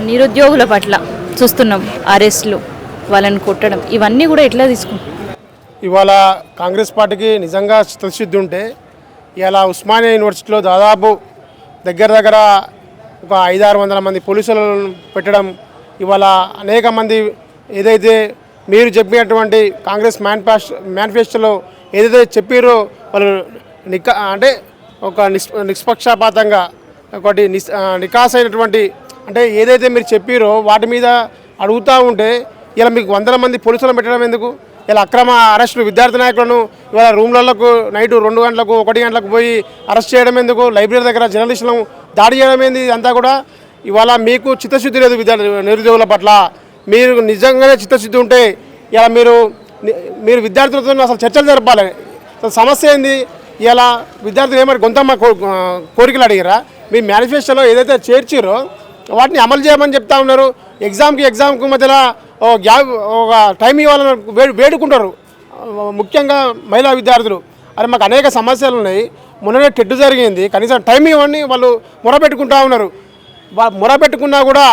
నిరుద్యోగుల పట్ల చూస్తున్నాం అరెస్టులు, వాళ్ళని కొట్టడం, ఇవన్నీ కూడా ఎట్లా తీసుకుంటాం? ఇవాళ కాంగ్రెస్ పార్టీకి నిజంగా చిత్తశుద్ధి ఉంటే ఇలా ఉస్మానియా యూనివర్సిటీలో దాదాపు దగ్గర ఒక 500-600 మంది పోలీసులను పెట్టడం, ఇవాళ అనేక మంది ఏదైతే మీరు చెప్పినటువంటి కాంగ్రెస్ మేనిఫెస్టోలో ఏదైతే చెప్పారో వాళ్ళు అంటే ఒక నిష్పక్షపాతంగా ఒకటి నికాసైనటువంటి అంటే ఏదైతే మీరు చెప్పారో వాటి మీద అడుగుతూ ఉంటే ఇలా మీకు 100 మంది పోలీసులను పెట్టడం ఎందుకు? ఇలా అక్రమ అరెస్టులు విద్యార్థి నాయకులను ఇవాళ రూమ్లకు నైటు 2 గంటలకు 1 గంటలకు పోయి అరెస్ట్ చేయడం ఎందుకు? లైబ్రరీ దగ్గర జర్నలిస్టులను దాడి చేయడం ఏంది? ఇదంతా కూడా ఇవాళ మీకు చిత్తశుద్ధి లేదు నిరుద్యోగుల పట్ల. మీరు నిజంగానే చిత్తశుద్ధి ఉంటే ఇలా మీరు విద్యార్థులతో అసలు చర్చలు జరపాలి. అసలు సమస్య ఏంది? ఇలా విద్యార్థులు ఏమైనా గొంతమ్మ కోరికలు అడిగారా? మీ మేనిఫెస్టోలో ఏదైతే చేర్చారో వాటిని అమలు చేయమని చెప్తా ఉన్నారు. ఎగ్జామ్కి మధ్యలో ఒక టైం ఇవ్వాలని వేడుకుంటారు, ముఖ్యంగా మహిళా విద్యార్థులు. అరే మాకు అనేక సమస్యలు ఉన్నాయి, మొన్ననే టెట్ జరిగింది, కనీసం టైం ఇవ్వండి వాళ్ళు మొరపెట్టుకుంటూ ఉన్నారు. మొరపెట్టుకున్నా కూడా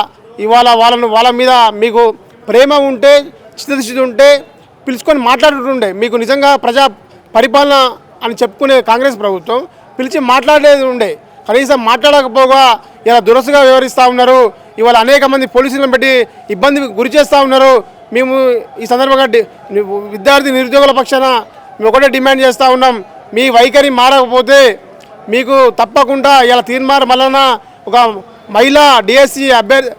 ఇవాళ వాళ్ళ మీద మీకు ప్రేమ ఉంటే చిత్తశుద్ధి ఉంటే పిలుచుకొని మాట్లాడుతుండే. మీకు నిజంగా ప్రజా పరిపాలన అని చెప్పుకునే కాంగ్రెస్ ప్రభుత్వం పిలిచి మాట్లాడేది ఉండే. కనీసం మాట్లాడకపోగా ఇలా దురసగా వ్యవహరిస్తూ ఉన్నారు. ఇవాళ అనేక మంది పోలీసులను పెట్టి ఇబ్బంది గురి చేస్తూ ఉన్నారు. మేము ఈ సందర్భంగా విద్యార్థి నిరుద్యోగుల పక్షాన మేము ఒకటే డిమాండ్ చేస్తూ ఉన్నాం, మీ వైఖరి మారకపోతే మీకు తప్పకుండా ఇలా తీర్మానం వలన ఒక మహిళా డిఎస్సి అభ్యర్థి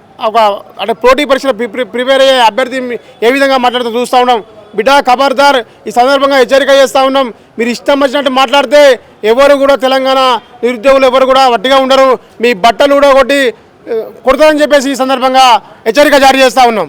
అంటే పోటీ పరీక్షలు ప్రిపేర్ అయ్యే అభ్యర్థి ఏ విధంగా మాట్లాడుతూ చూస్తూ ఉన్నాం. బిడ్డ ఖబర్దార్, ఈ సందర్భంగా హెచ్చరిక చేస్తూ ఉన్నాం. మీరు ఇష్టం వచ్చినట్టు మాట్లాడితే ఎవరు కూడా తెలంగాణ నిరుద్యోగులు ఎవరు కూడా వట్టిగా ఉండరు, మీ బట్టలు కూడా కొడతారని చెప్పేసి ఈ సందర్భంగా హెచ్చరిక జారీ చేస్తూ ఉన్నాం.